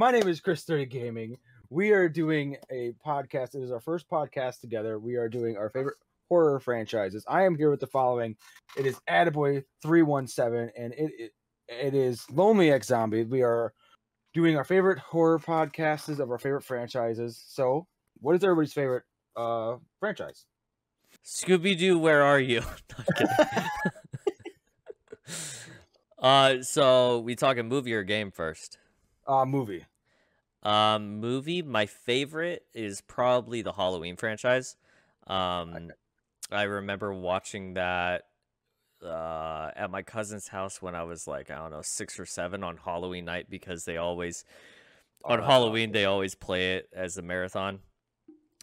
My name is Chris 30 Gaming. We are doing a podcast. It is our first podcast together. We are doing our favorite horror franchises. I am here with the following. It is Attaboy317, and it is Lonely X Zombie. We are doing our favorite horror podcasts of our favorite franchises. So, what is everybody's favorite franchise? Scooby-Doo, where are you? So we talking movie or game first? Movie. Movie. My favorite is probably the Halloween franchise. I remember watching that at my cousin's house when I was like, I don't know, 6 or 7 on Halloween night, because they always Halloween they always play it as a marathon.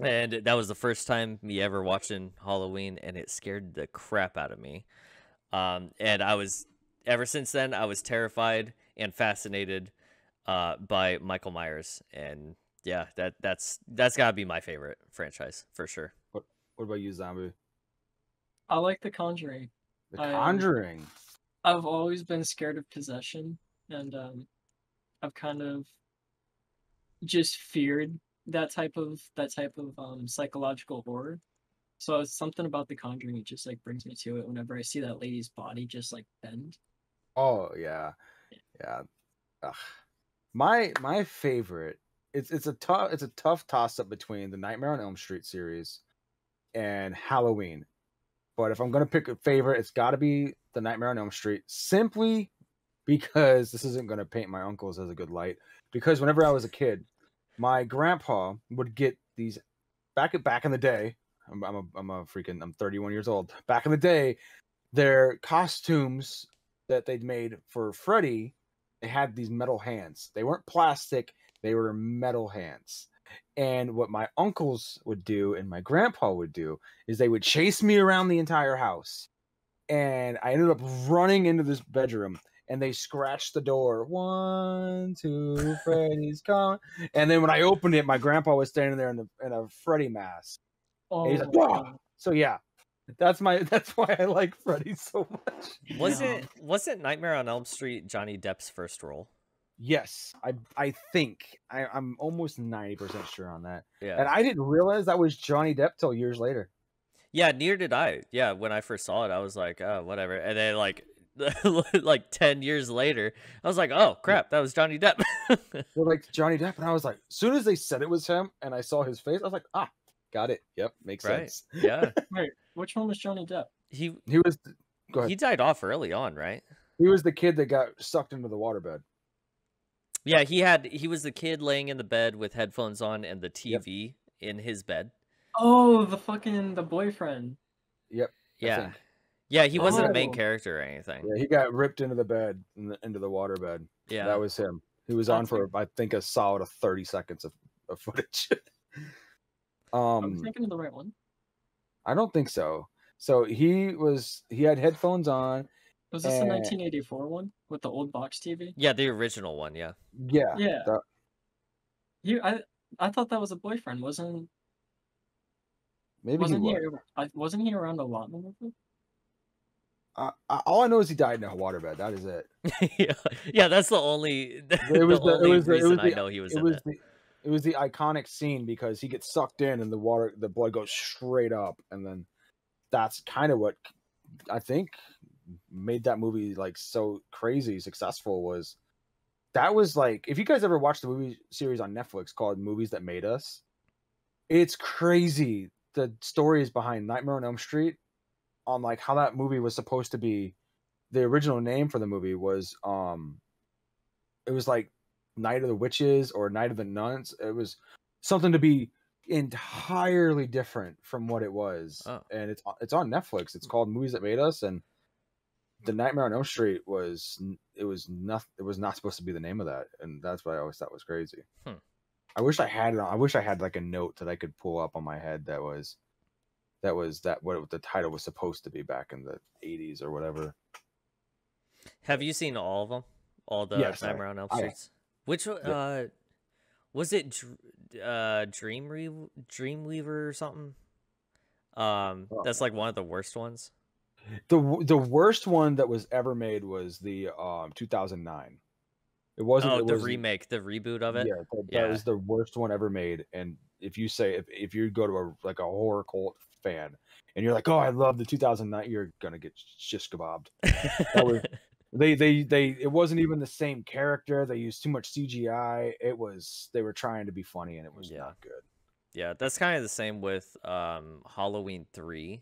And that was the first time me ever watching Halloween, and it scared the crap out of me. And ever since then, I was terrified and fascinated by Michael Myers. And yeah, that's gotta be my favorite franchise for sure. What about you, Zombie? I like The Conjuring. The Conjuring. I've always been scared of possession, and I've kind of just feared that type of psychological horror. So it's something about The Conjuring. It just like brings me to it whenever I see that lady's body just like bend. Oh yeah. Ugh. My favorite. It's a tough toss up between the Nightmare on Elm Street series and Halloween. But if I'm gonna pick a favorite, it's got to be the Nightmare on Elm Street, simply because this isn't gonna paint my uncles as a good light. Because whenever I was a kid, my grandpa would get these back in the day. I'm 31 years old. Back in the day, their costumes that they'd made for Freddy, they had these metal hands. They weren't plastic, they were metal hands. And what my uncles would do and my grandpa would do is they would chase me around the entire house. And I ended up running into this bedroom, and they scratched the door. 1, 2, Freddy's coming. And then when I opened it, my grandpa was standing there in a Freddy mask. Oh, and he's like, "Whoa!" So yeah, that's why I like Freddy so much. Wasn't Nightmare on Elm Street Johnny Depp's first role? Yes, I think I'm almost 90% sure on that. Yeah, and I didn't realize that was Johnny Depp till years later. Yeah, neither did I. Yeah, when I first saw it, I was like, oh, whatever. And then like 10 years later, I was like, oh crap, that was Johnny Depp. They're like Johnny Depp, and I was like, as soon as they said it was him and I saw his face, I was like, got it. Yep, makes sense. Yeah. Wait, which one was Johnny Depp? He was. Go ahead. He died off early on, right? He was the kid that got sucked into the waterbed. Yeah, he was the kid laying in the bed with headphones on and the TV in his bed. Oh, the boyfriend. Yep. Yeah. Yeah, he wasn't a main character or anything. Yeah, he got ripped into the bed, into the waterbed. Yeah. That was him. He was on for, I think, a solid 30 seconds of footage. I'm thinking of the right one. I don't think so. So he had headphones on. Was this the 1984 one with the old box TV? Yeah, the original one, yeah. Yeah. I thought that was a boyfriend, wasn't Wasn't he around a lot in the movie? All I know is he died in a waterbed. That is it. Yeah, that's the only reason I know he was in it. It was the iconic scene because he gets sucked in and the blood goes straight up, and then that's kind of what I think made that movie like so crazy successful. Was like, if you guys ever watched the movie series on Netflix called Movies That Made Us, it's crazy the stories behind Nightmare on Elm Street, on like how that movie was supposed to be. The original name for the movie was it was like Night of the Witches or Night of the Nuns. It was something to be entirely different from what it was. And it's on Netflix. It's called Movies That Made Us, and the Nightmare on Elm Street was not supposed to be the name of that, and that's what I always thought was crazy. I wish I had it on. I wish I had like a note that I could pull up on my head that was what the title was supposed to be back in the 80s or whatever. Have you seen all of them? All the Nightmare on Elm Streets? Which was it? Dreamweaver or something? That's like one of the worst ones. The worst one that was ever made was the 2009. It wasn't. Oh, It the was remake, the reboot of it. yeah. That Yeah. was the worst one ever made. And if you say if you go to a horror cult fan and you're like, oh, I love the 2009, you're gonna get shish kebabbed. That was they it wasn't even the same character. They used too much CGI. They were trying to be funny and it was Yeah. not good. Yeah, that's kind of the same with Halloween 3,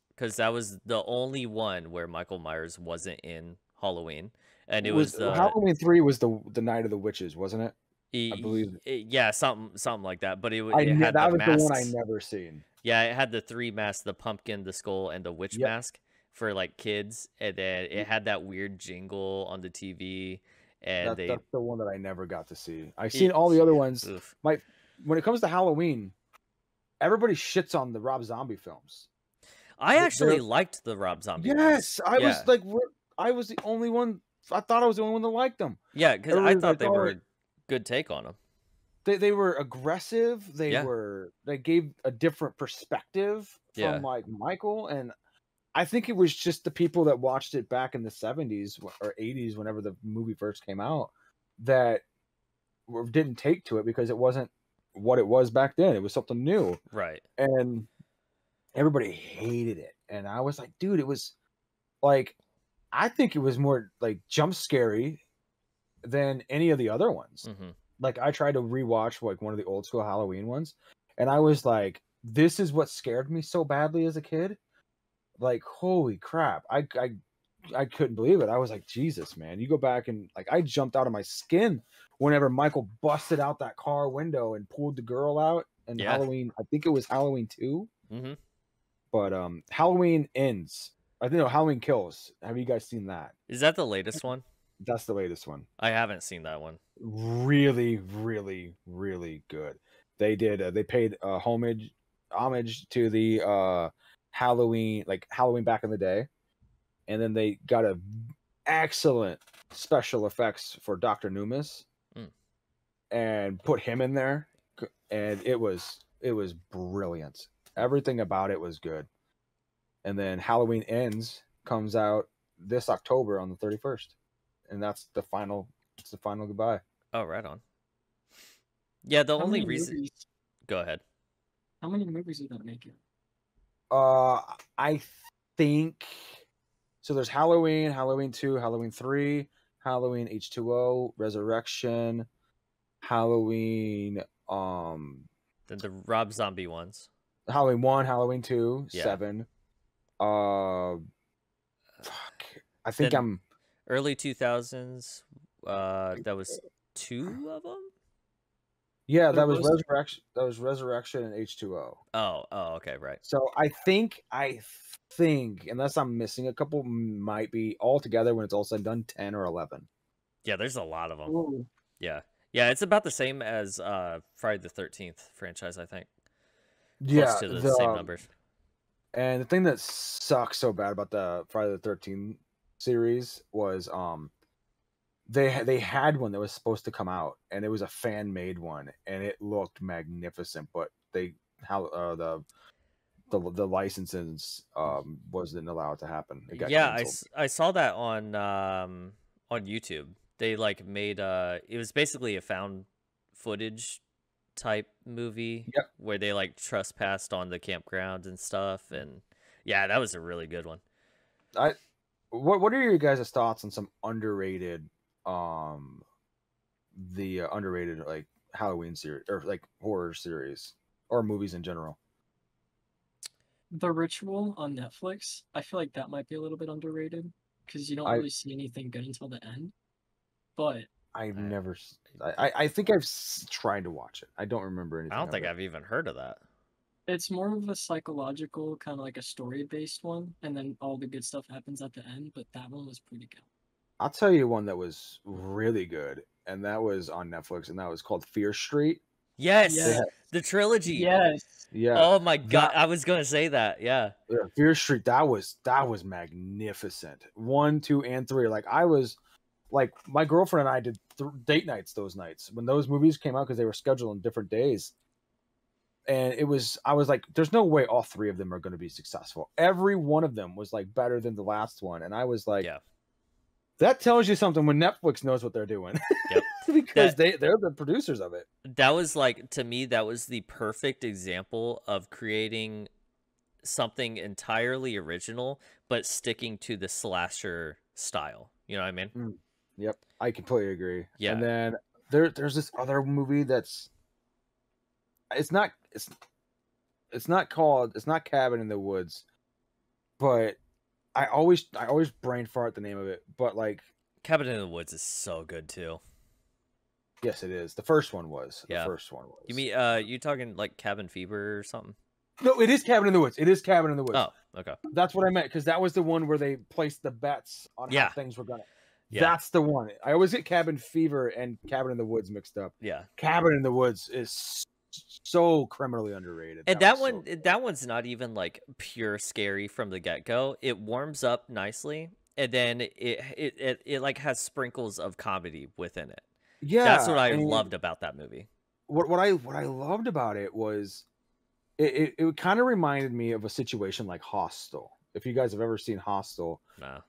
because that was the only one where Michael Myers wasn't in Halloween, and it was the Halloween 3 was the Night of the Witches, wasn't it? I believe yeah, something like that. But it that had the was the one I masks. never seen. Yeah, it had the 3 masks: the pumpkin, the skull, and the witch Yep. mask for like kids, and then it had that weird jingle on the TV. And That's the one that I never got to see. I've It- seen all the other ones. oof. When it comes to Halloween, everybody shits on the Rob Zombie films. I actually liked the Rob Zombie ones. Yes, I Yeah. was like, I was the only one. I thought I was the only one that liked them. Yeah, because I Everybody's thought like, they "Oh, were a good take on them. They were aggressive. Yeah. They gave a different perspective Yeah. from like Michael, and I think it was just the people that watched it back in the 70s or 80s, whenever the movie first came out, that didn't take to it because it wasn't what it was back then. It was something new. Right. And everybody hated it. And I was like, dude, it was like, I think it was more like jump scary than any of the other ones. Mm-hmm. Like I tried to rewatch like one of the old school Halloween ones, and I was like, this is what scared me so badly as a kid. Like, holy crap. I couldn't believe it. I was like, Jesus, man. You go back and like I jumped out of my skin whenever Michael busted out that car window and pulled the girl out and Halloween. I think it was Halloween 2. Mm-hmm. But Halloween Ends. I think Halloween Kills. Have you guys seen that? Is that the latest one? That's the latest one. I haven't seen that one. Really, really, really good. They did. They paid homage to the Halloween, like Halloween back in the day, and then they got a excellent special effects for Dr. Loomis, and put him in there, and it was brilliant. Everything about it was good. And then Halloween Ends comes out this October on the 31st. And that's the final. It's the final goodbye. Oh, right on. Yeah, the only reason. Movies? Go ahead. How many movies did that make it? I think so. There's Halloween, Halloween 2, Halloween 3, Halloween H2O, Resurrection, Halloween. Then the Rob Zombie ones. Halloween 1, Halloween 2, Yeah. 7. I think Then I'm early 2000s. That was 2 of them. Yeah, There that was was- Resurrection. That was Resurrection and H2O. Oh, okay, right. So I think, unless I'm missing a couple, might be all together when it's all said and done 10 or 11. Yeah, there's a lot of them. Ooh. Yeah, it's about the same as Friday the 13th franchise, I think. Close Yeah, to the same numbers. And the thing that sucks so bad about the Friday the 13th series was they had one that was supposed to come out, and it was a fan made one, and it looked magnificent, but the licenses wasn't allowed to happen. It got canceled. I saw that on YouTube. They like made it was basically a found footage type movie. Yep. Where they like trespassed on the campgrounds and stuff, and yeah, that was a really good one. What are your guys' thoughts on some underrated underrated like Halloween series or like horror series or movies in general? The Ritual on Netflix. I feel like that might be a little bit underrated because you don't really see anything good until the end. But I've never. I think I've tried to watch it. I don't remember anything. I don't think I've even heard of that. it's more of a psychological, kind of like a story-based one, and then all the good stuff happens at the end. But that one was pretty good. I'll tell you one that was really good, and that was on Netflix, and that was called Fear Street. Yes, Yes. the trilogy. Yes. Yeah. Oh my god, I was gonna say that. Yeah. Fear Street. That was magnificent. 1, 2, and 3. Like I was, like my girlfriend and I did date nights those nights when those movies came out because they were scheduled on different days. And I was like, there's no way all 3 of them are going to be successful. Every one of them was like better than the last one. And I was like, Yeah. That tells you something when Netflix knows what they're doing. Yep. Because they're the producers of it. That was like, to me, that was the perfect example of creating something entirely original, but sticking to the slasher style. You know what I mean? Yep, I completely agree. Yeah. And then there's this other movie that's it's not Cabin in the Woods, but I always brain fart the name of it. But like Cabin in the Woods is so good too. Yes, it is. The first one was. Yeah. The first one was. You mean you talking like Cabin Fever or something? No, it is Cabin in the Woods. It is Cabin in the Woods. Oh, okay. That's what I meant, because that was the one where they placed the bets on how things were gonna. Yeah. That's the one. I always get Cabin Fever and Cabin in the Woods mixed up. Yeah. Cabin in the Woods is so criminally underrated. And that one's not even like pure scary from the get-go. It warms up nicely, and then it like has sprinkles of comedy within it. Yeah. That's what I loved about that movie. What I loved about it was it kind of reminded me of a situation like Hostel. If you guys have ever seen Hostel, no.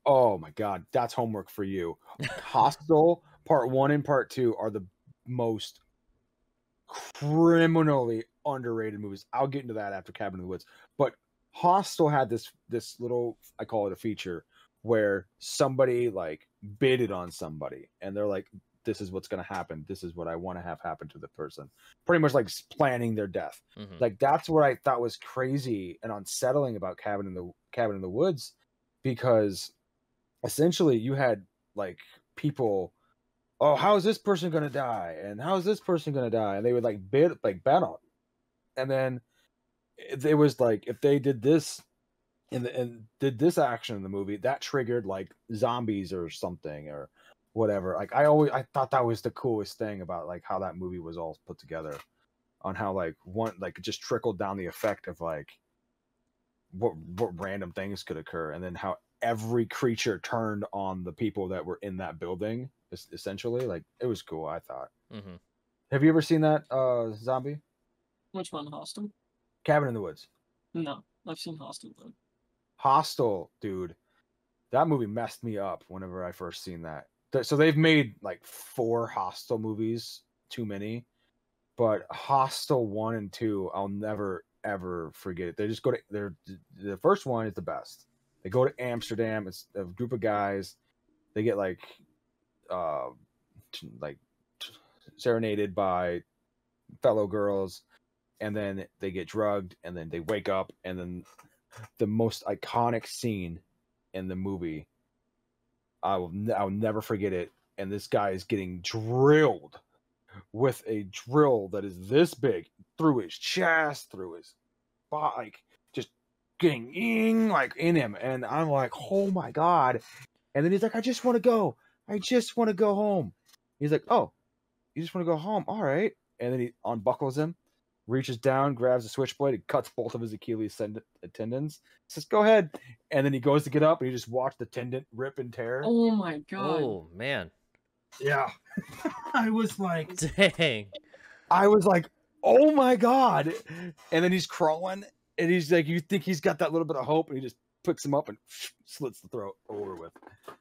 Oh my God, that's homework for you. Hostel Part 1 and Part 2 are the most criminally underrated movies. I'll get into that after Cabin in the Woods. But Hostel had this little, I call it a feature, where somebody like bidded on somebody, and they're like, this is what's going to happen. This is what I want to have happen to the person. Pretty much like planning their death. Mm-hmm. Like that's what I thought was crazy and unsettling about Cabin in the Woods, because essentially you had like people, oh, how is this person going to die? And how is this person going to die? And they would like bet on it. And then it was like, if they did this and did this action in the movie, that triggered like zombies or something or whatever. Like I thought that was the coolest thing about like how that movie was all put together, on how like one like it just trickled down the effect of like what random things could occur, and then how every creature turned on the people that were in that building. Essentially, like it was cool. I thought. Mm-hmm. Have you ever seen that Zombie? Which one? Hostel? Cabin in the Woods. No, I've seen Hostel though. Hostel, dude, that movie messed me up whenever I first seen that. So they've made like 4 Hostel movies, too many, but Hostel 1 and 2, I'll never ever forget it. They just go to the first one is the best. They go to Amsterdam. It's a group of guys. They get like serenaded by fellow girls, and then they get drugged, and then they wake up, and then the most iconic scene in the movie, I'll never forget it. And this guy is getting drilled with a drill that is this big through his chest, through his body, like just getting like in him. And I'm like, oh my God. And then he's like, I just want to go home. He's like, oh, you just want to go home? All right. And then he unbuckles him, reaches down, grabs a switchblade, and cuts both of his Achilles tendons. Says, go ahead. And then he goes to get up, and you just watch the tendon rip and tear. Oh my God. Oh man. Yeah. I was like, dang. I was like, oh my God. And then he's crawling, and he's like, you think he's got that little bit of hope, and he just picks him up and slits the throat over with.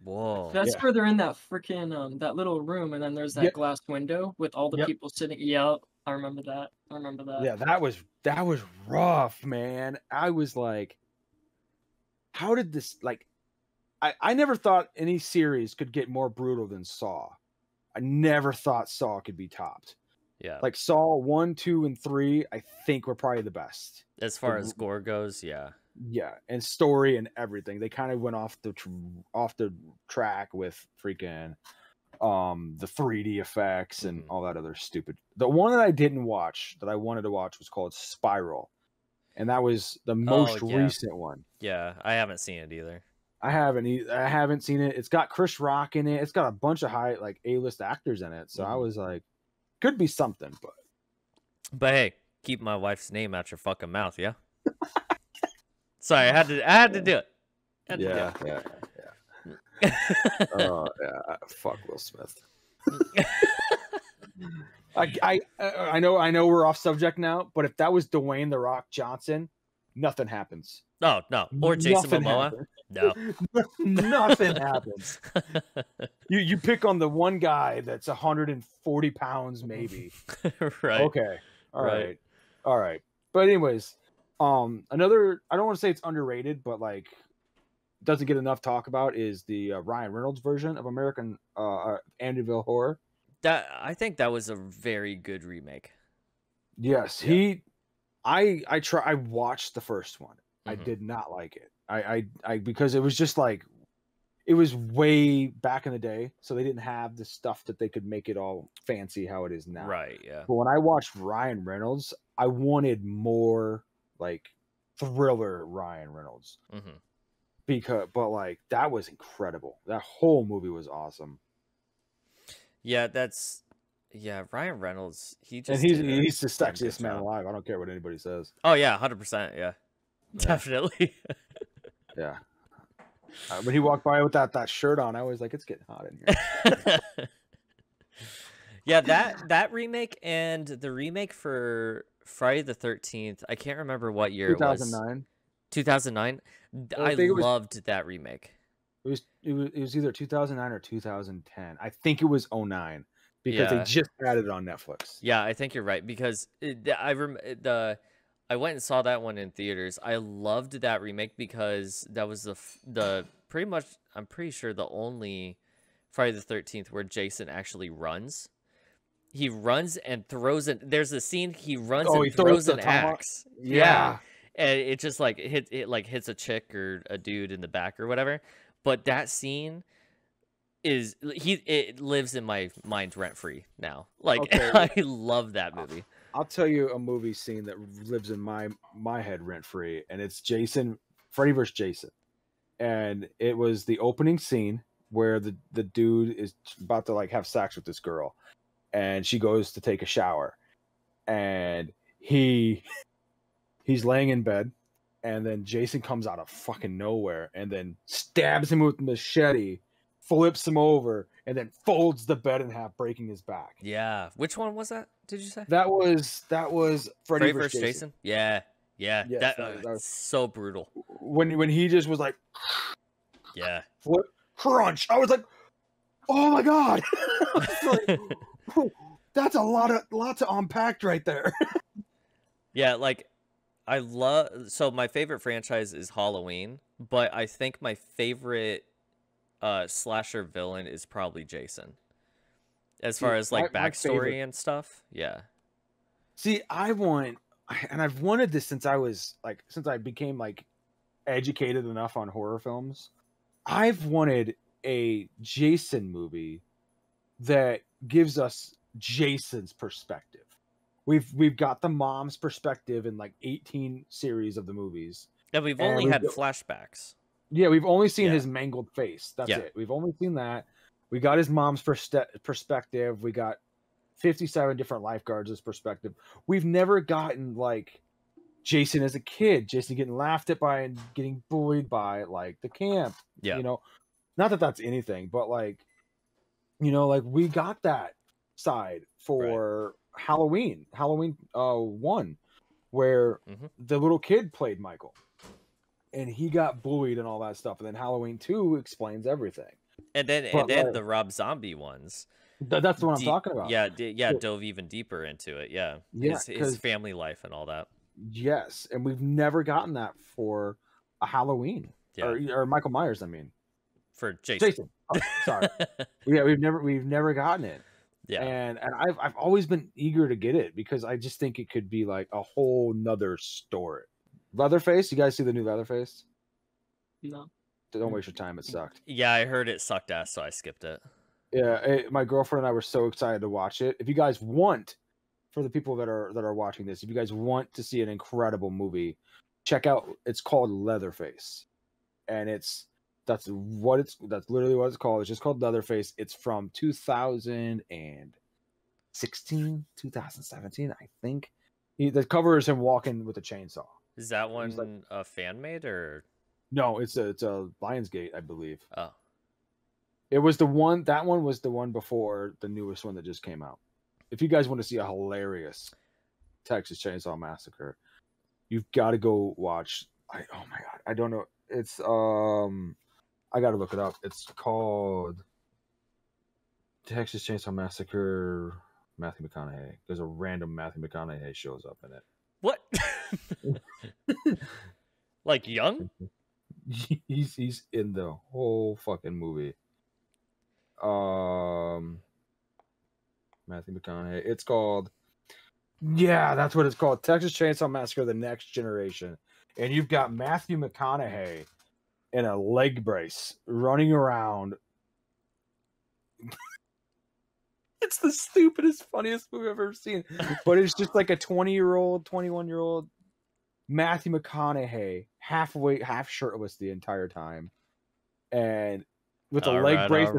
Whoa. That's where they're in that freaking that little room, and then there's that glass window with all the people sitting. Yeah, I remember that. Yeah, that was rough, man. I was like, how did this, like, I never thought any series could get more brutal than Saw. I never thought Saw could be topped. Yeah. Like Saw 1, 2, and 3, I think were probably the best. As far as gore goes, yeah. Yeah, and story and everything. They kind of went off the track with freaking the 3D effects and all that other stupid. The one that I didn't watch that I wanted to watch was called Spiral, and that was the most recent one. Yeah, I haven't seen it either. I haven't seen it. It's got Chris Rock in it. It's got a bunch of high like A-list actors in it. So I was like, could be something, but hey, keep my wife's name out your fucking mouth, yeah. Sorry, I had to do it. Yeah. Oh yeah, fuck Will Smith. I know we're off subject now, but if that was Dwayne the Rock Johnson, nothing happens. Oh no, or Jason Nothing Momoa. happens. No, Nothing happens. You pick on the one guy that's 140 pounds, maybe. Right. Okay. All Right. right. All right. But anyways, another, I don't want to say it's underrated, but like doesn't get enough talk about is the Ryan Reynolds version of American Amityville Horror. I think that was a very good remake. Yes, Yeah. I watched the first one. I Mhm. did not like it. I because it was just like, it was way back in the day, so they didn't have the stuff that they could make it all fancy how it is now. Right. Yeah. But when I watched Ryan Reynolds, I wanted more like thriller Ryan Reynolds. Mhm. But like that was incredible. That whole movie was awesome. Yeah, Ryan Reynolds. He And just he's did a the damn good sexiest man job. alive. I don't care what anybody says. Oh yeah, 100%. Yeah, definitely. Yeah. When he walked by with that shirt on, I was like, it's getting hot in here. Yeah, that remake and the remake for Friday the 13th. I can't remember what year it was. 2009. 2009. I think it was- loved that remake. It was either 2009 or 2010. I think it was 09 because they Yeah. just added it on Netflix. Yeah, I think you're right because I went and saw that one in theaters. I loved that remake because that was the pretty much, I'm pretty sure, the only Friday the 13th where Jason actually runs. He runs and throws it. There's a scene he runs Oh, and he throws throws the an tomahawk? axe. Yeah. And it just like hits a chick or a dude in the back or whatever. But that scene it lives in my mind rent free now. Like, Okay. I love that movie. I'll tell you a movie scene that lives in my head rent free, and it's Freddy vs. Jason. And it was the opening scene where the dude is about to like have sex with this girl, and she goes to take a shower, and he's laying in bed, and then Jason comes out of fucking nowhere and then stabs him with a machete, flips him over, and then folds the bed in half, breaking his back. Yeah. Which one was that? Did you say? That was Freddy vs. Jason. Jason? Yeah. Yeah. Yes, that that was so brutal. when he just was like, Yeah. flip, crunch. I was like, oh my god. I was like, "Whew, that's a lot to unpack right there." Yeah, like so my favorite franchise is Halloween, but I think my favorite slasher villain is probably Jason. As far as like my backstory favorite- and stuff. Yeah. See, I've wanted this since I became like educated enough on horror films. I've wanted a Jason movie that gives us Jason's perspective. We've got the mom's perspective in like 18 series of the movies. And we've And only we've had got- flashbacks. Yeah, we've only seen Yeah. his mangled face. That's Yeah. it. We've only seen that. We got his mom's perspective. We got 57 different lifeguards' perspective. We've never gotten like Jason as a kid, Jason getting laughed at by and getting bullied by like the camp. Yeah. You know, not that that's anything, but like, you know, like we got that side for Halloween 1, where Mhm. the little kid played Michael and he got bullied and all that stuff. And then Halloween 2 explains everything. And then But, like- the Rob Zombie ones. That's the one I'm talking about. Yeah, So- dove even deeper into it. Yeah. Yeah, His 'cause- family life and all that. Yes, and we've never gotten that for a Halloween or Michael Myers. I mean, For Jason. Oh, sorry. Yeah, we've never gotten it. Yeah. And I've always been eager to get it because I just think it could be like a whole nother story. Leatherface, you guys see the new Leatherface? No. Don't waste your time. It sucked. Yeah, I heard it sucked ass, so I skipped it. Yeah, my girlfriend and I were so excited to watch it. If you guys want, for the people that are watching this, if you guys want to see an incredible movie, check out. It's called Leatherface, and that's literally what it's called. It's just called Leatherface. It's from 2016, 2017, I think. The cover is him walking with a chainsaw. Is that It was one a fan made or? No, it's a Lionsgate, I believe. Oh, It was the one. That one was the one before the newest one that just came out. If you guys want to see a hilarious Texas Chainsaw Massacre, you've got to go watch. Oh my god, I don't know. It's I got to look it up. It's called Texas Chainsaw Massacre. Matthew McConaughey. There's a random Matthew McConaughey shows up in it. What? Like young? He's in the whole fucking movie. Matthew McConaughey. It's called. Yeah, that's what it's called. Texas Chainsaw Massacre: The Next Generation. And you've got Matthew McConaughey in a leg brace running around. It's the stupidest, funniest movie I've ever seen. But it's just like a 20-year-old, 21-year-old Matthew McConaughey, half shirtless the entire time. And with a leg brace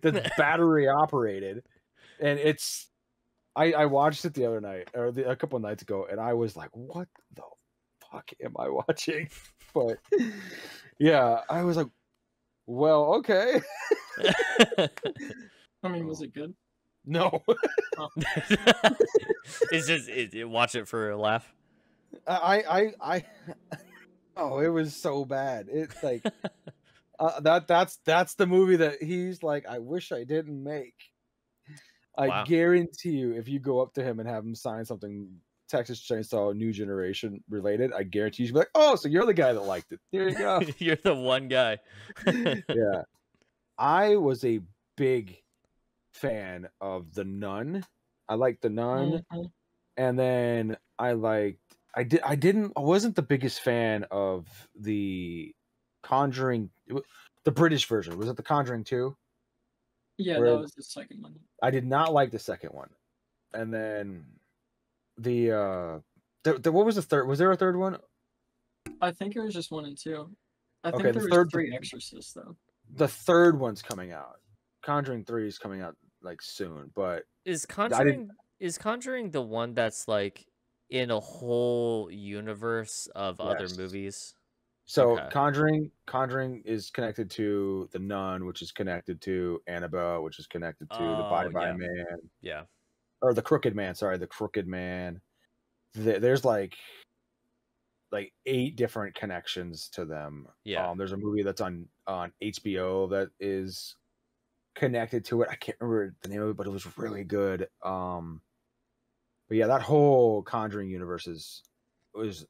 that's battery operated. And it's I watched it the other night, or a couple of nights ago, and I was like, what the fuck am I watching? But yeah, I was like, well, okay. I mean, was it good? No. Oh. It's just watch it for a laugh. I oh, it was so bad. It's like that's the movie that he's like, I wish I didn't make. I guarantee you, if you go up to him and have him sign something Texas Chainsaw New Generation related, I guarantee you'll be like, oh, so you're the guy that liked it. There you go. You're the one guy. Yeah. I was a big fan of The Nun. I liked The Nun. Mhm. And then I wasn't the biggest fan of the Conjuring, the British version. Was it The Conjuring 2? Yeah, that was the second one. I did not like the second one. And then the what was the third? Was there a third one? I think it was just 1 and 2. I think Okay, there the was third- 3 Exorcists though. The third one's coming out. Conjuring 3 is coming out like soon, but Is Conjuring the one that's like in a whole universe of other Yes. movies? so Okay. Conjuring is connected to The Nun, which is connected to Annabelle, which is connected to the Body Oh, yeah. Man, Yeah. or the Crooked Man. Sorry, the Crooked Man. There's like 8 different connections to them. Yeah. There's a movie that's on HBO that is connected to it. I can't remember the name of it, but it was really good. But yeah, that whole Conjuring universe was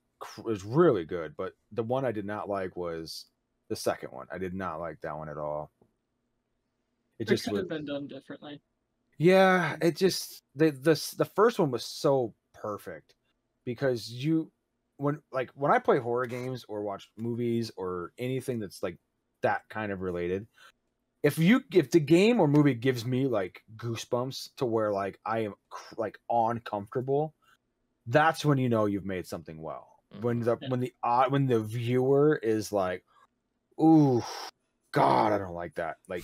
really good. But the one I did not like was the second one. I did not like that one at all. It It just could was. have been done differently. Yeah, it just the first one was so perfect because when I play horror games or watch movies or anything that's like that kind of related, if the game or movie gives me like goosebumps to where like I am like uncomfortable, that's when you know you've made something well. When the viewer is like, ooh, God, I don't like that. Like,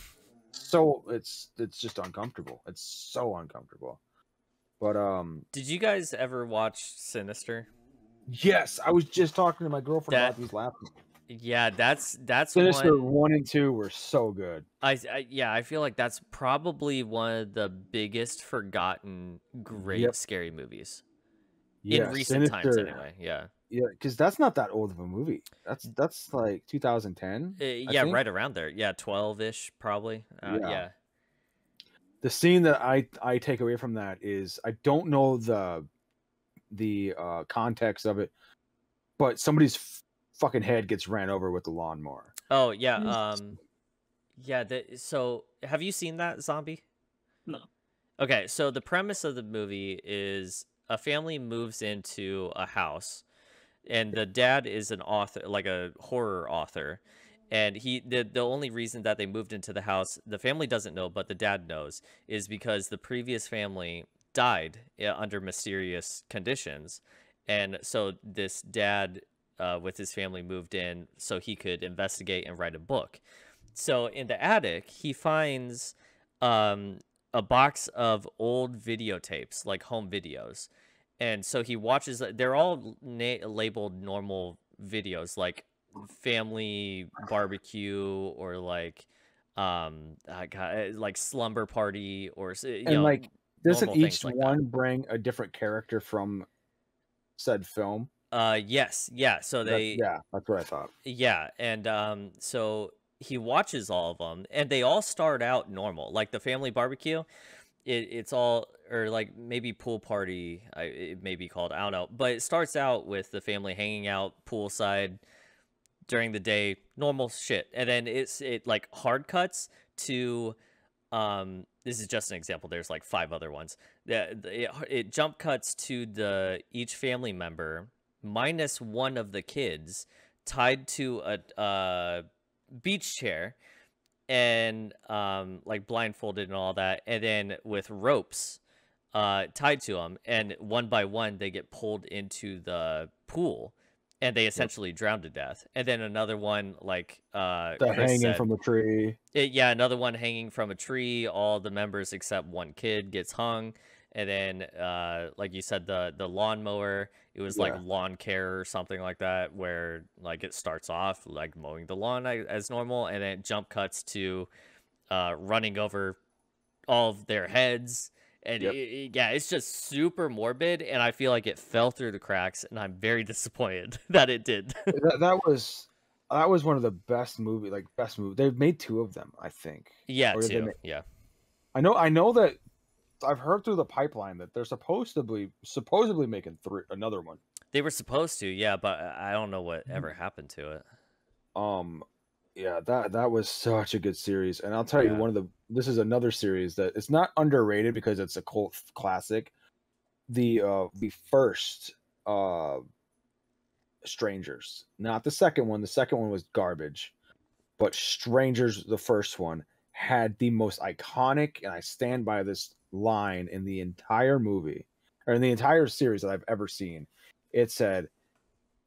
so it's just uncomfortable. It's so uncomfortable. But Did you guys ever watch Sinister? yes, I was just talking to my girlfriend about these last. Yeah, that's Sinister one. 1 and 2 were so good. I feel like that's probably one of the biggest forgotten great scary movies in recent times. Anyway, yeah, because that's not that old of a movie. That's like 2010. yeah, right around there. Yeah, 12-ish probably. Yeah. The scene that I take away from that is I don't know the context of it, but somebody's fucking head gets ran over with the lawnmower. Oh yeah, yeah. So have you seen that, Zombie? No. Okay, so the premise of the movie is a family moves into a house, and the dad is an author, like a horror author, and the only reason that they moved into the house, the family doesn't know, but the dad knows, is because the previous family died under mysterious conditions, and so this dad with his family moved in so he could investigate and write a book. So in the attic, he finds a box of old videotapes, like home videos. And so he watches, they're all labeled normal videos, like family barbecue or like slumber party or and like doesn't each like one bring a different character from said film. Yes, yeah. So Yeah, that's what I thought. yeah, and so he watches all of them, and they all start out normal, like the family barbecue. It's all, or like maybe pool party, it may be called, I don't know, but it starts out with the family hanging out poolside during the day, normal shit, and then it like hard cuts to this is just an example, there's like 5 other ones. It jump cuts to the each family member minus one of the kids tied to a beach chair, and like blindfolded and all that, and then with ropes tied to them, and one by one they get pulled into the pool, and they essentially drown to death. And then another one, like The Chris hanging said, from the tree. yeah, another one hanging from a tree. All the members except one kid gets hung. And then, like you said, the lawnmower, it was like lawn care or something like that, where like it starts off like mowing the lawn as normal, and then jump cuts to running over all of their heads. And yeah, it's just super morbid, and I feel like it fell through the cracks, and I'm very disappointed that it did. that was one of the best movie. They've made 2 of them, I think. Yeah, Or did they too. Yeah. I know that I've heard through the pipeline that they're supposedly making another one. They were supposed to, yeah, but I don't know what ever happened to it. Yeah, that was such a good series, and I'll tell you, this is another series that it's not underrated because it's a cult classic. The first Strangers, not the second one. The second one was garbage, but Strangers, the first one, had the most iconic, and I stand by this line, in the entire movie, or in the entire series that I've ever seen. It said,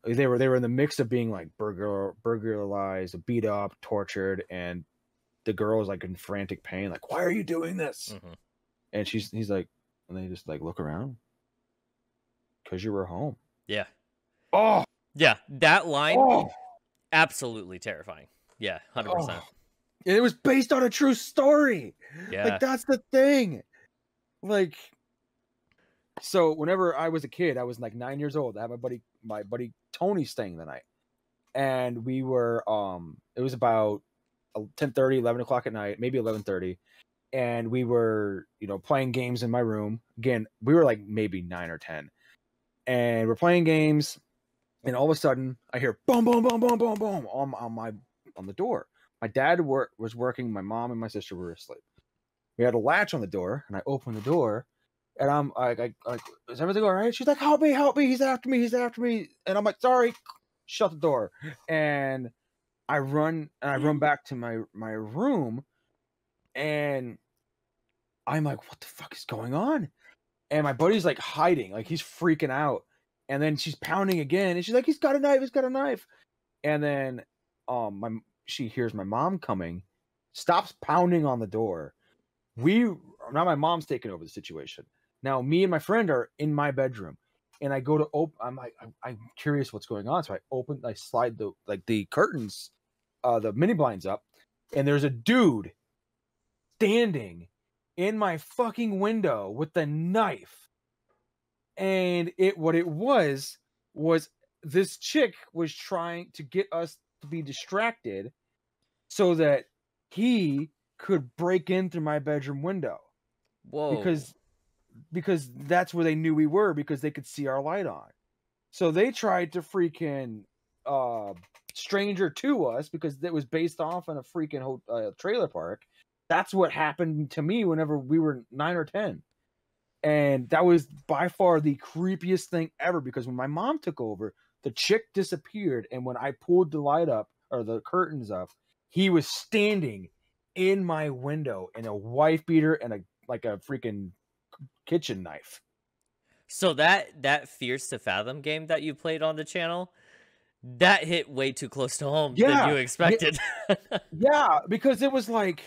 they were in the mix of being like burglarized, beat up, tortured, and the girl was like in frantic pain, like, "Why are you doing this?" Mm-hmm. And he's like, and they just like look around, because you were home. Yeah. Oh yeah, that line, absolutely terrifying. Yeah, 100%. And it was based on a true story. Yeah, like that's the thing. Like, so whenever I was a kid, I was like 9 years old. I had my buddy Tony staying the night, and we were it was about 10:30, 11 o'clock at night, maybe 11:30, and we were playing games in my room. Again, we were like maybe 9 or 10, and we're playing games, and all of a sudden I hear boom, boom, boom, boom, boom, boom on the door. My dad was working. My mom and my sister were asleep. We had a latch on the door, and I opened the door. And I'm like, is everything all right? She's like, help me, he's after me. And I'm like, sorry, shut the door. And I run back to my room, and I'm like, what the fuck is going on? And my buddy's like hiding, like he's freaking out. And then she's pounding again, and she's like, he's got a knife. And then she hears my mom coming, stops pounding on the door. Now my mom's taking over the situation. Now me and my friend are in my bedroom, and I go to open. I'm like, I'm curious what's going on. So I slide the curtains, the mini blinds up, and there's a dude standing in my fucking window with the knife. And what it was this chick was trying to get us to be distracted so that he could break in through my bedroom window. Whoa. Because that's where they knew we were, because they could see our light on. So they tried to freaking stranger to us, because it was based off in a freaking trailer park. That's what happened to me whenever we were 9 or 10. And that was by far the creepiest thing ever, because when my mom took over, the chick disappeared, and when I pulled the light up, or the curtains up, he was standing in my window in a wife beater and a freaking kitchen knife. So that Fierce to Fathom game that you played on the channel, that hit way too close to home than you expected. Yeah, because it was like,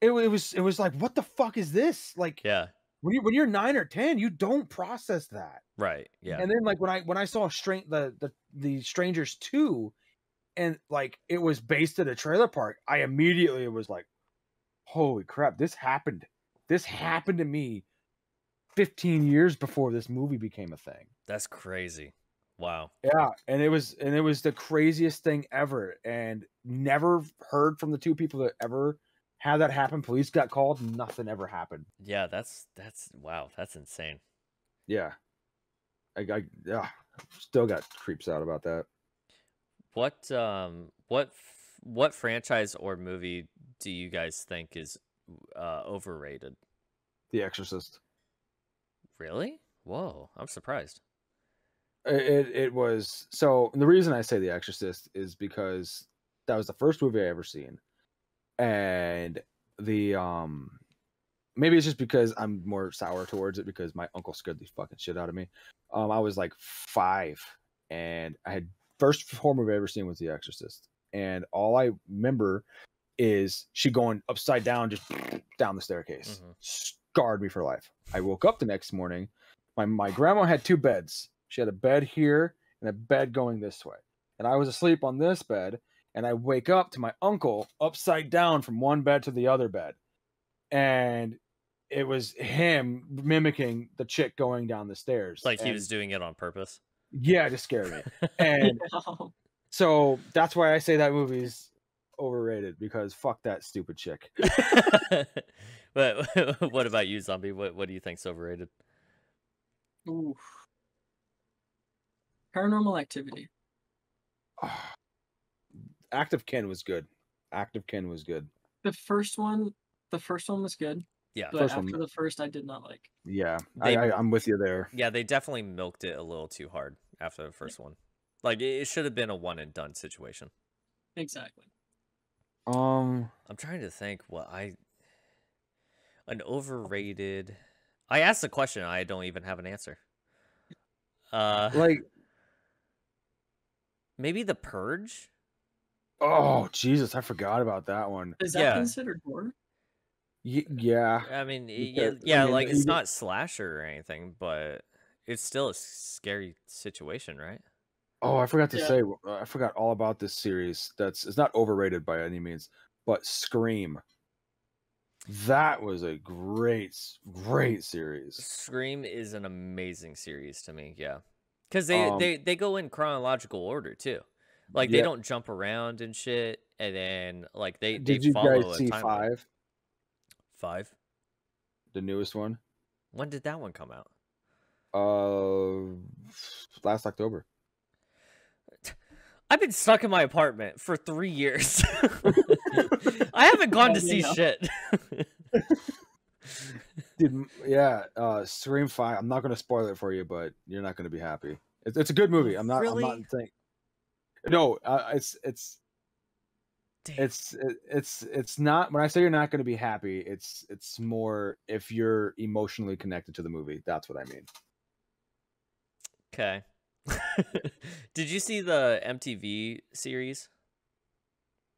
it was like, what the fuck is this? Like, yeah. When you're 9 or 10, you don't process that, right? Yeah. And then like when I saw the Strangers 2, and like it was based at a trailer park, I immediately was like, holy crap, this happened to me 15 years before this movie became a thing. That's crazy. Wow. Yeah, and it was the craziest thing ever, and never heard from the two people that ever had that happen. Police got called, nothing ever happened. Yeah, that's wow. That's insane. Yeah, yeah, still got creeps out about that. What franchise or movie do you guys think is overrated? The Exorcist. Really? Whoa, I'm surprised. It was so. The reason I say The Exorcist is because that was the first movie I ever seen, and the maybe it's just because I'm more sour towards it because my uncle scared the fucking shit out of me. I was like 5, and I had first horror movie I ever seen was The Exorcist, and all I remember is she going upside down, just down the staircase. Scarred me for life. I woke up the next morning. My grandma had 2 beds. She had a bed here and a bed going this way, and I was asleep on this bed. And I wake up to my uncle upside down from one bed to the other bed, and it was him mimicking the chick going down the stairs. Like he was doing it on purpose. Yeah, to scare me. And so that's why I say that movie's overrated, because fuck that stupid chick. But what about you, Zombie? What do you think's overrated? Ooh. Paranormal Activity. Active Kin was good. Active Kin was good. The first one was good. Yeah. But after the first, I did not like. Yeah, I'm with you there. Yeah, they definitely milked it a little too hard after the first one. Like it should have been a one and done situation. Exactly. I'm trying to think an overrated. I asked the question. I don't even have an answer. Like maybe The Purge. Oh Jesus, I forgot about that one. Is that considered horror? Yeah. I mean, yeah, like it's not slasher or anything, but it's still a scary situation, right? Oh, I forgot to say, I forgot all about this series. It's not overrated by any means, but Scream. That was a great series. Scream is an amazing series to me, yeah, because they go in chronological order too. Like they don't jump around and shit, and then like they Did you follow guys a see timeline. 5? 5? The newest one? When did that one come out? Last October. I've been stuck in my apartment for 3 years. I haven't gone to see shit. Dude, Scream 5. I'm not going to spoil it for you, but you're not going to be happy. It's a good movie. I'm not saying. No, it's not. When I say you're not going to be happy, it's more if you're emotionally connected to the movie. That's what I mean. Okay. Did you see the MTV series?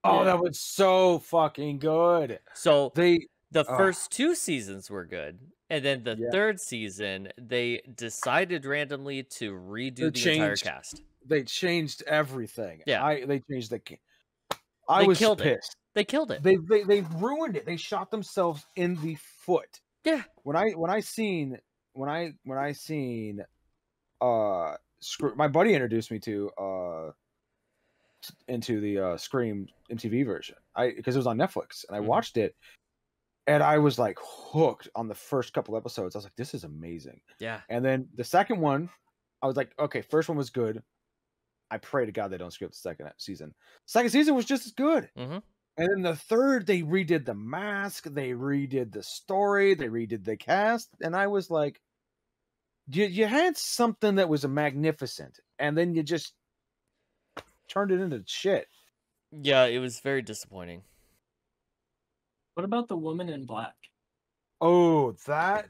Oh, that was so fucking good. So the first 2 seasons were good, and then the third season they decided randomly to redo the entire cast. They changed everything. Yeah, they changed the. I was pissed. They killed it. They ruined it. They shot themselves in the foot. Yeah. When I seen my buddy introduced me to into the Scream MTV version. Because it was on Netflix, and I watched it, and I was like hooked on the first couple episodes. I was like, this is amazing. Yeah. And then the second one, I was like, okay, first one was good. I pray to God they don't screw up the second season. Second season was just as good. Mm-hmm. And then the third, they redid the mask, they redid the story, they redid the cast, and I was like, you had something that was magnificent, and then you just turned it into shit. Yeah, it was very disappointing. What about The Woman in Black? Oh, the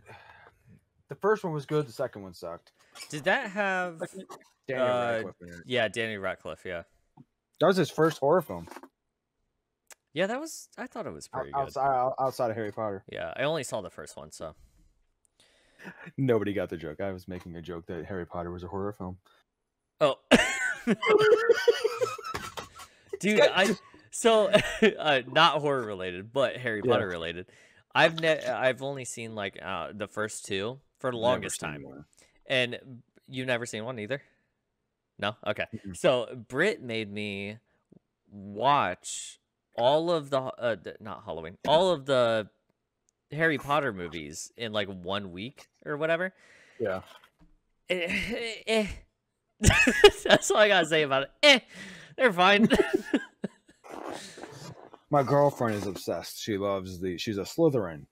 first one was good, the second one sucked. Did that have Danny Radcliffe in it? Yeah, Danny Radcliffe, yeah. That was his first horror film. Yeah, I thought it was pretty good. Outside of Harry Potter. Yeah, I only saw the first one, so. Nobody got the joke. I was making a joke that Harry Potter was a horror film. Oh. Dude, not horror related, but Harry Potter related. I've only seen like the first 2 for the longest time. And You never seen one either? No? Okay. Mhm. So Britt made me watch all of the not Halloween, all of the Harry Potter movies in like 1 week or whatever. Yeah. That's all I gotta say about it. They're fine. My girlfriend is obsessed. She's a Slytherin.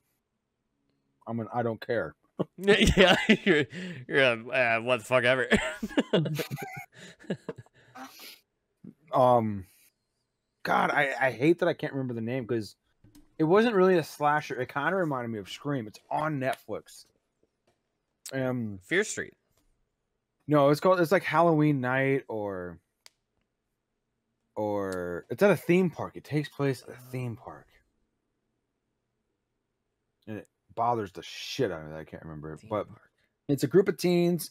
I don't care. Yeah, you're what the fuck ever. God, I hate that I can't remember the name because it wasn't really a slasher. It kind of reminded me of Scream. It's on Netflix. Fear Street. No, it's like Halloween Night or it's at a theme park. It takes place at a theme park. And it bothers the shit out of me that I can't remember it. But it's a group of teens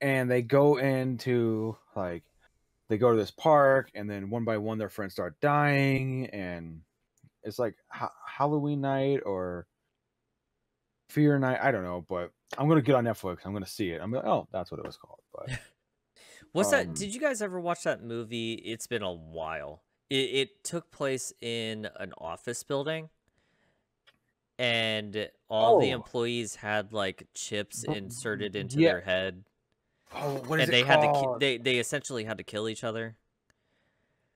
and they go into they go to this park and then one by one their friends start dying and it's like Halloween Night or Fear Night. I don't know, but I'm gonna get on Netflix. I'm gonna see it. I'm like, oh, that's what it was called. But what's that? Did you guys ever watch that movie? It's been a while. It took place in an office building, and all the employees had like chips inserted into their head. Oh, what is and they it had called? to they essentially had to kill each other.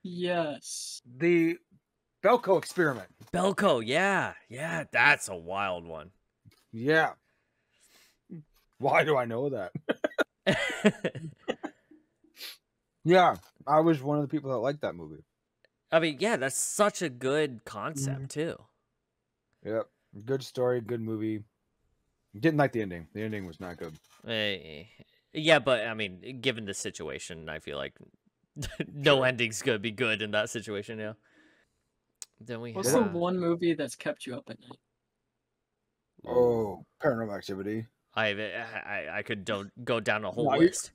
Yes. The Belko experiment. Belko, yeah, that's a wild one. Yeah. Why do I know that? Yeah, I was one of the people that liked that movie. I mean, yeah, that's such a good concept too. Yep, good story, good movie. Didn't like the ending. The ending was not good. Yeah, but I mean, given the situation, I feel like no ending's gonna be good in that situation. Yeah. Then we What's the one movie that's kept you up at night? Oh, Paranormal Activity. I could go down a whole No, list.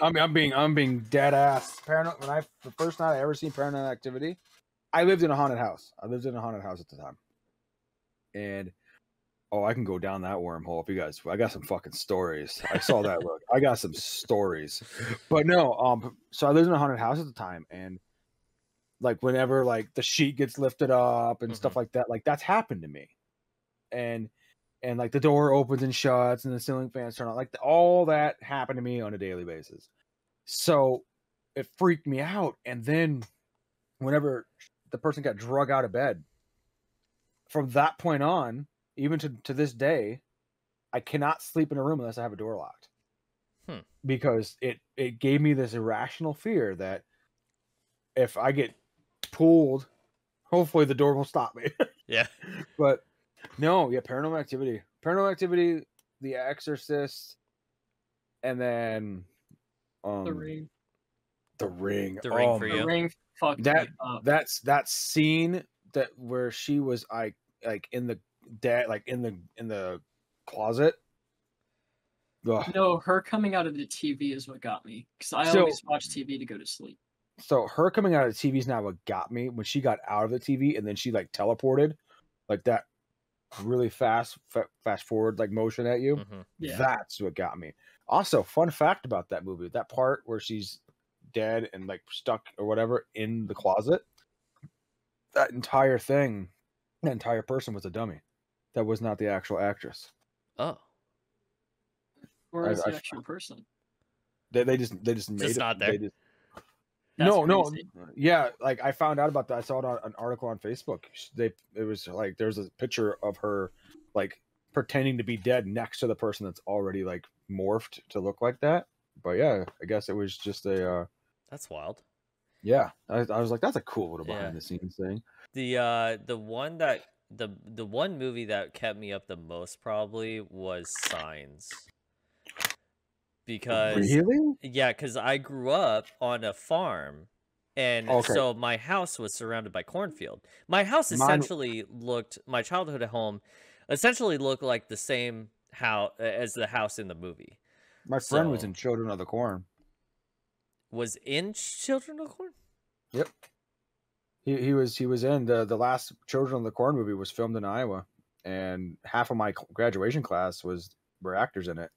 I mean, I'm being dead ass. The first night I ever seen Paranormal Activity, I lived in a haunted house. I lived in a haunted house at the time, and I can go down that wormhole if you guys. I got some fucking stories. I saw that look. I got some stories, but no. So I lived in a haunted house at the time, and like whenever like the sheet gets lifted up and stuff like that, like that's happened to me, and like the door opens and shuts and the ceiling fans turn on, like all that happened to me on a daily basis. So it freaked me out. And then whenever the person got drug out of bed, from that point on, even to this day, I cannot sleep in a room unless I have a door locked. Because it gave me this irrational fear that if I get pulled, hopefully the door will stop me. Yeah. But no, yeah, Paranormal Activity, The Exorcist, and then The Ring. The Ring for you. The Ring fucked me up. That scene where she was like in the closet. Ugh. No, her coming out of the TV is what got me, because I always watch TV to go to sleep. So her coming out of the TV is not what got me. When she got out of the TV and then she like teleported, like that really fast forward like motion at you. Yeah. That's what got me. Also, fun fact about that movie: that part where she's dead and like stuck or whatever in the closet. That entire person was a dummy. That was not the actual actress. Oh. Or is the actual person? They just made just it. Not there. No. Yeah, like I found out about that. I saw it on an article on Facebook. It was like there's a picture of her like pretending to be dead next to the person that's already like morphed to look like that. But yeah, I guess it was just a. That's wild. Yeah, I was like, that's a cool little behind the scenes thing. The one movie that kept me up the most probably was Signs. Because because I grew up on a farm, and so my house was surrounded by cornfield. My house essentially my childhood home essentially looked like the same house as the house in the movie. My friend was in Children of the Corn. Was in Children of the Corn? Yep. He was in the last Children of the Corn movie was filmed in Iowa, and half of my graduation class were actors in it.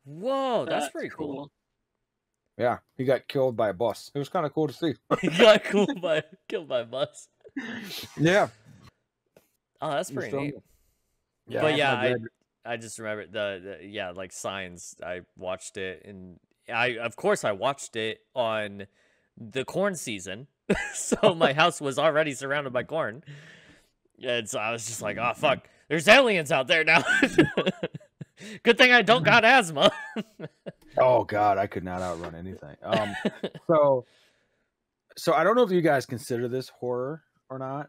Whoa, that's pretty cool. cool. Yeah, he got killed by a bus. It was kind of cool to see. He got killed by a bus. Yeah. Oh, that's pretty neat. Yeah, But yeah, I just remember the like Signs. I watched it, and of course I watched it on the corn season, so my house was already surrounded by corn, and so I was just like, oh fuck, there's aliens out there now. Good thing I don't got asthma. Oh god, I could not outrun anything. So I don't know if you guys consider this horror or not.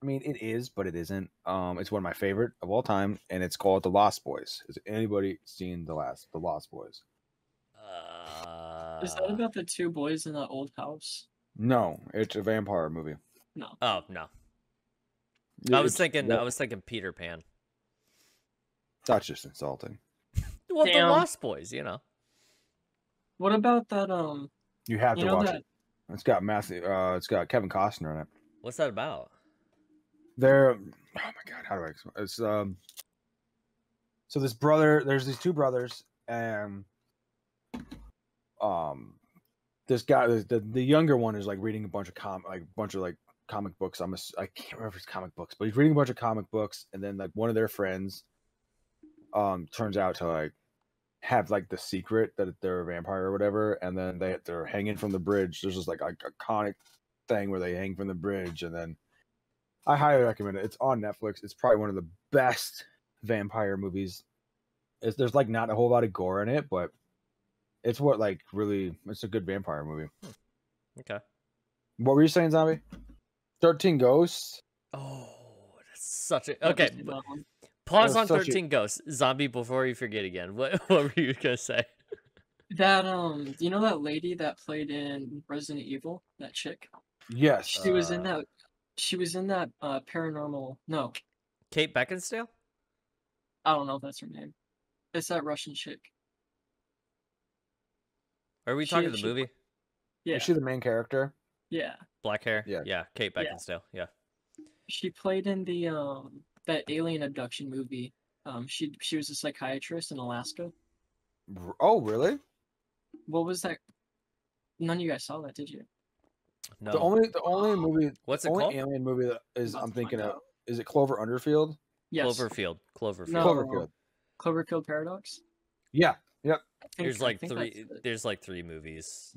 I mean, it is, but it isn't. It's one of my favorite of all time, and it's called The Lost Boys. Has anybody seen The Lost Boys? Is that about the two boys in that old house? No, it's a vampire movie. No. Oh no. I was thinking Peter Pan. That's just insulting. Well, Damn. The Lost Boys, you know. What about that? You have to watch it. It's got it's got Kevin Costner in it. What's that about? Oh my god, how do I explain? It's so there's these two brothers, and this guy, the younger one is like reading a bunch of comic books. I can't remember if it's comic books, but he's reading a bunch of comic books, and then like one of their friends turns out to like have like the secret that they're a vampire or whatever, and then they're hanging from the bridge. There's just like a iconic thing where they hang from the bridge, and then I highly recommend it. It's on Netflix. It's probably one of the best vampire movies. There's like not a whole lot of gore in it, but it's it's a good vampire movie. Okay. What were you saying, Zombie? 13 Ghosts? Oh, that's such a... Okay, pause on 13 Ghosts. Zombie, before you forget again. What were you going to say? That, you know that lady that played in Resident Evil? That chick? Yes. She was in that... She was in that paranormal... No. Kate Beckinsale? I don't know if that's her name. It's that Russian chick. Are we talking the movie? Yeah. Is she the main character? Yeah. Black hair? Yeah. Yeah, Kate Beckinsale. Yeah. She played in the that alien abduction movie. She was a psychiatrist in Alaska. Oh, really? What was that? None of you guys saw that, did you? No. The only movie... What's it only called? alien movie that is I'm thinking of... Is it Clover Underfield? Yes. Cloverfield. No. Cloverfield. Cloverfield Paradox? Yeah. Yep. There's like three movies.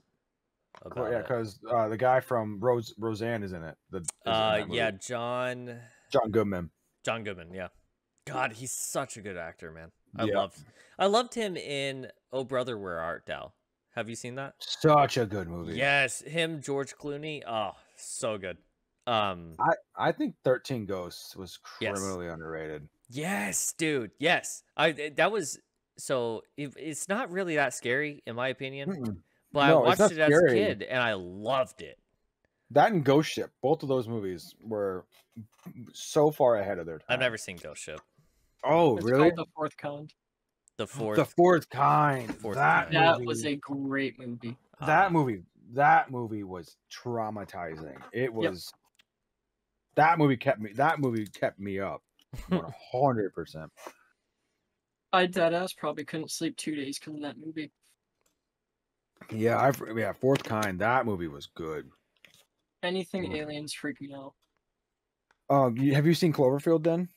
Yeah, because the guy from Roseanne is in it. Yeah, John Goodman. John Goodman, yeah. God, he's such a good actor, man. Yeah. I loved him in Oh Brother, Where Art Thou? Have you seen that? Such a good movie. Yes, him, George Clooney. Oh, so good. I think 13 Ghosts was criminally underrated. Yes, dude. Yes. It's not really that scary in my opinion. Mm-mm. But No, I watched it as a scary. kid and I loved it. That and Ghost Ship, both of those movies were so far ahead of their time. I've never seen Ghost Ship. Oh, It's really? called The Fourth Kind. The fourth. The Fourth Kind. Kind. That was a great movie. That movie was traumatizing. It was. That movie kept me up 100%. I deadass probably couldn't sleep 2 days because of that movie. Yeah, Fourth Kind. That movie was good. Anything aliens freak me out. Have you seen Cloverfield then?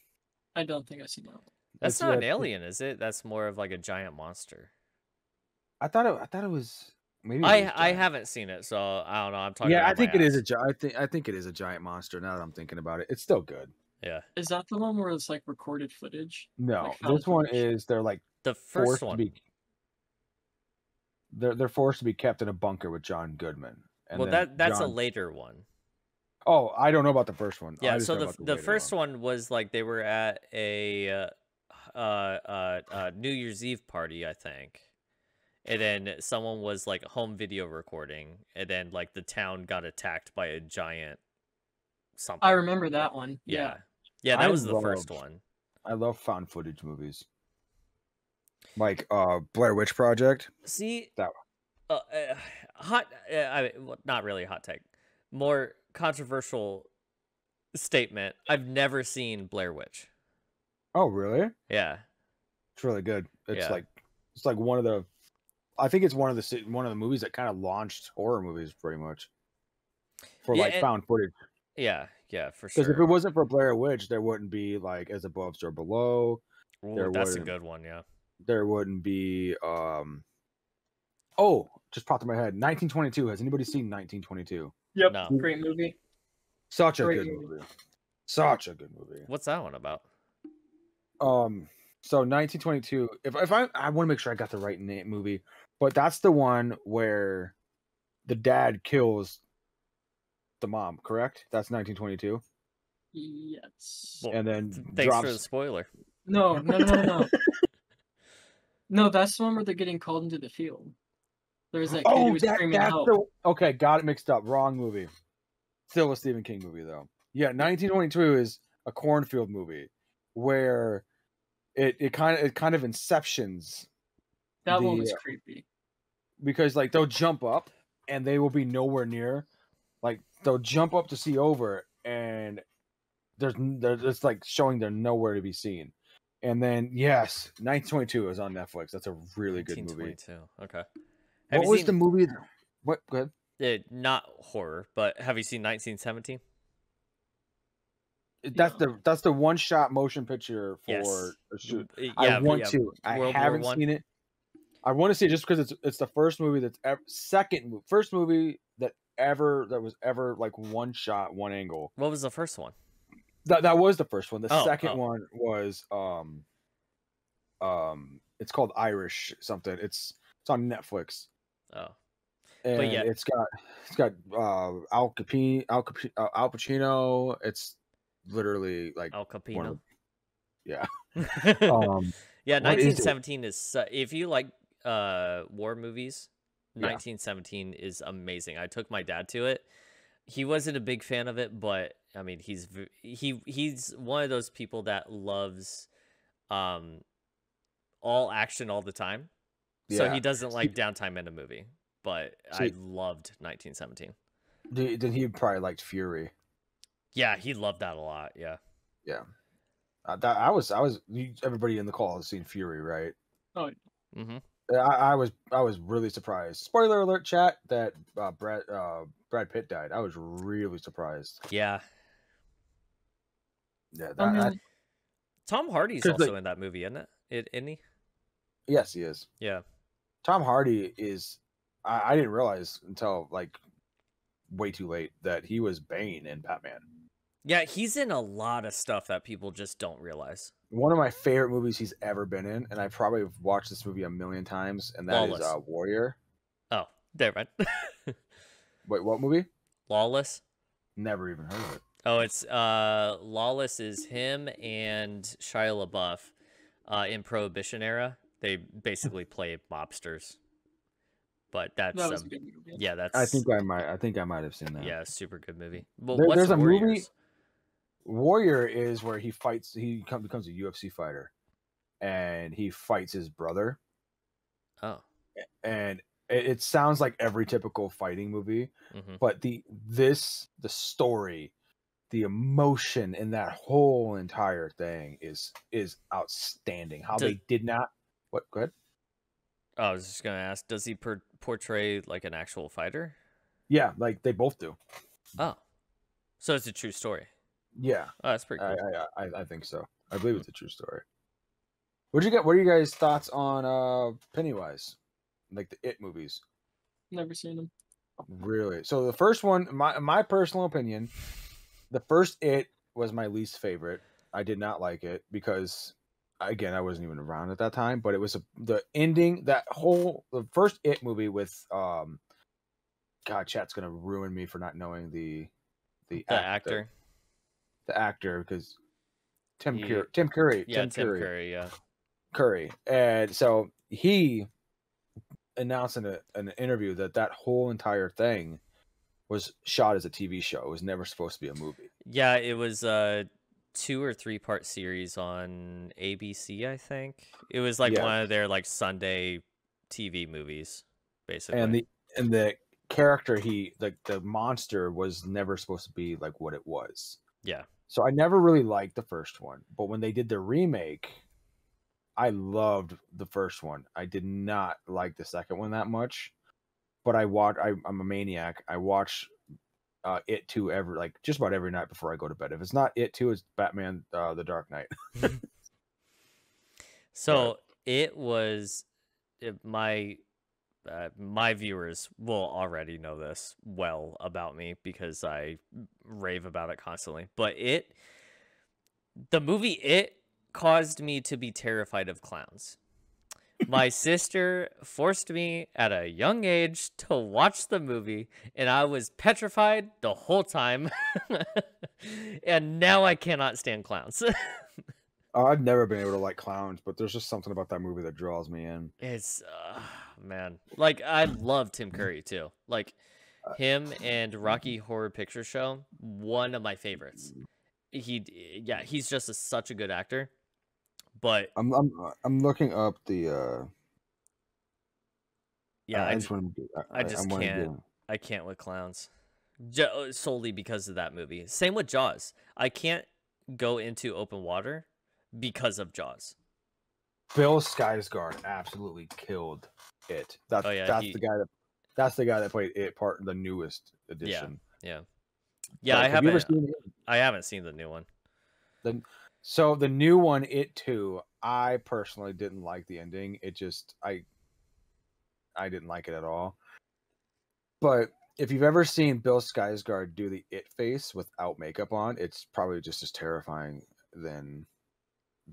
I don't think I've seen that. That's not an alien, is it? That's more of like a giant monster. I thought it was maybe. I haven't seen it, so I don't know. I'm talking. Yeah, about I think my it is ass. I think it is a giant monster. Now that I'm thinking about it, it's still good. Yeah. Is that the one where it's like recorded footage? No, Like found this one footage? is they're like The forced first one. to be. They're forced to be kept in a bunker with John Goodman. And Well, then that's a John... later one. Oh, I don't know about the first one. Yeah, so the first one was like they were at a New Year's Eve party, I think. And then someone was like home video recording, and then like the town got attacked by a giant something. I remember that one. Yeah. Yeah, that was the first one. I love found footage movies. Like Blair Witch Project. See, that not really hot take. More controversial statement. I've never seen Blair Witch. Oh, really? Yeah. It's really good. It's like It's like one of the, I think it's one of the movies that kind of launched horror movies pretty much for Yeah, like found footage. yeah, for Because if it sure. wasn't for Blair Witch, there wouldn't be like As Above, So Below. Ooh, that's a good one. Yeah. There wouldn't be. Oh, just popped in my head. 1922. Has anybody seen 1922? Yep. No. Great movie. Such a Great good movie. movie. Such a good movie. What's that one about? So 1922. If I want to make sure I got the right movie, but that's the one where the dad kills the mom. Correct? That's 1922. Yes. Well, And then thanks for drops. the spoiler. No. No, that's the one where they're getting called into the field. There's that kid who was screaming that's help. okay. Got it mixed up. Wrong movie. Still a Stephen King movie though. Yeah, 1922 is a cornfield movie where it kind of inceptions. That one was creepy. Because like they'll jump up and they will be nowhere near. Like they'll jump up to see over and they're just like showing they're nowhere to be seen. And then yes, 1922 is on Netflix. That's a really good movie. 1922. Okay. What was the movie? What? Go ahead. Not horror, but have you seen 1917? That's the one shot motion picture for Yes. a shoot. Yeah, I want to. World I haven't War I? seen it. I want to see it just because it's the first movie that's first movie that was ever like one shot, one angle. What was the first one? That was the first one. The second oh. one was it's called Irish something. It's on Netflix. Oh. And But yeah, it's got Al Pacino. It's literally like Al Capino. Yeah. Yeah, what is it? 1917 is if you like war movies, 1917 is amazing. I took my dad to it. He wasn't a big fan of it, but I mean, he's one of those people that loves all action all the time. So Yeah. he doesn't like downtime in a movie. But I loved 1917. Then he probably liked Fury. Yeah, he loved that a lot. Yeah. Yeah. Everybody in the call has seen Fury, right? Oh. Mm-hmm. I was really surprised. Spoiler alert, chat, that Brad Pitt died. I was really surprised. Yeah. Yeah. Tom Hardy's also in that movie, isn't he? Yes, he is. Yeah. Tom Hardy is. I didn't realize until like way too late that he was Bane in Batman. Yeah, he's in a lot of stuff that people just don't realize. One of my favorite movies he's ever been in, and I probably have watched this movie a million times, and that is Warrior. Oh, there, right. Wait, what movie? Lawless. Never even heard of it. Oh, it's Lawless is him and Shia LaBeouf in Prohibition era. They basically play mobsters. But that was a good movie. Yeah, that's. I think I might have seen that. Yeah, super good movie. Well, there's a movie. Warrior is where he fights. He becomes a UFC fighter, and he fights his brother. Oh. And it sounds like every typical fighting movie, but the story, the emotion in that whole entire thing is outstanding. How they did not. What? Go ahead. I was just gonna ask, does he portray like an actual fighter? Yeah, like they both do. Oh, so it's a true story. Yeah, that's pretty cool. I think so. I believe it's a true story. What are you guys' thoughts on Pennywise, like the It movies? Never seen them. Really? So the first one, my personal opinion, the first It was my least favorite. I did not like it because. Again, I wasn't even around at that time, but it was the ending. The first It movie with God, chat's gonna ruin me for not knowing the actor. The actor because Tim Curry. Yeah, Tim Curry. Yeah, Curry, and so he announced in an interview that whole entire thing was shot as a TV show. It was never supposed to be a movie. Yeah, it was 2 or 3 part series on ABC, I think. It was like one of their like Sunday TV movies, basically. And the character the monster was never supposed to be like what it was. Yeah. So I never really liked the first one, but when they did the remake, I loved the first one. I did not like the second one that much, but I'm a maniac. I watch It 2 just about every night before I go to bed. If it's not It 2, it's Batman The Dark Knight. So it was my viewers will already know this well about me because I rave about it constantly. But the movie It caused me to be terrified of clowns. My sister forced me at a young age to watch the movie, and I was petrified the whole time. And now I cannot stand clowns. I've never been able to like clowns, but there's just something about that movie that draws me in. It's man, like I love Tim Curry too. Like him and Rocky Horror Picture Show, one of my favorites. He's just such a good actor. But I'm looking up the I can't with clowns. Solely because of that movie. Same with Jaws. I can't go into open water because of Jaws. Bill Skarsgård absolutely killed it. That's the guy that played it part in the newest edition. Yeah. I haven't seen the new one. So the new one, It 2, I personally didn't like the ending. It just I didn't like it at all. But if you've ever seen Bill Skarsgård do the It face without makeup on, it's probably just as terrifying than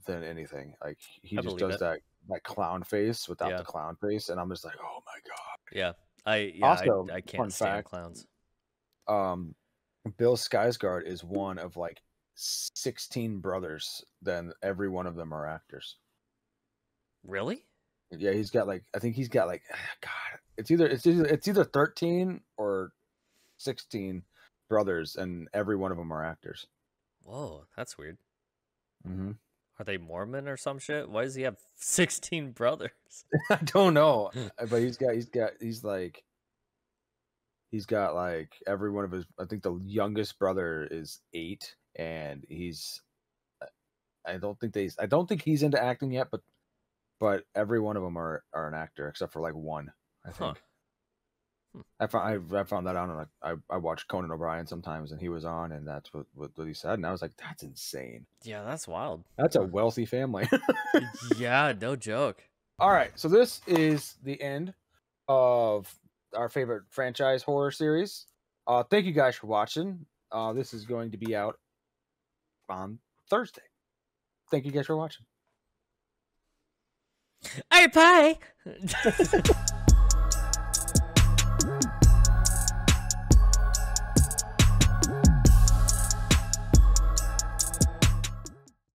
anything. Like he just does that clown face without the clown face, and I'm just like, oh my god. Yeah. I can't stand clowns. Bill Skarsgård is one of like 16 brothers. Then every one of them are actors. Really? Yeah, I think he's got God. It's either 13 or 16 brothers, and every one of them are actors. Whoa, that's weird. Mm-hmm. Are they Mormon or some shit? Why does he have 16 brothers? I don't know, but he's got like every one of his. I think the youngest brother is 8, and I don't think he's into acting yet, but every one of them are an actor except for like one, I think. I found that out, and I watch Conan O'Brien sometimes, and he was on, and that's what he said, and I was like, that's insane. Yeah, that's wild. That's a wealthy family. Yeah, no joke. All right, so this is the end of our favorite franchise horror series. Thank you guys for watching. This is going to be out on Thursday. Thank you guys for watching. All right, bye.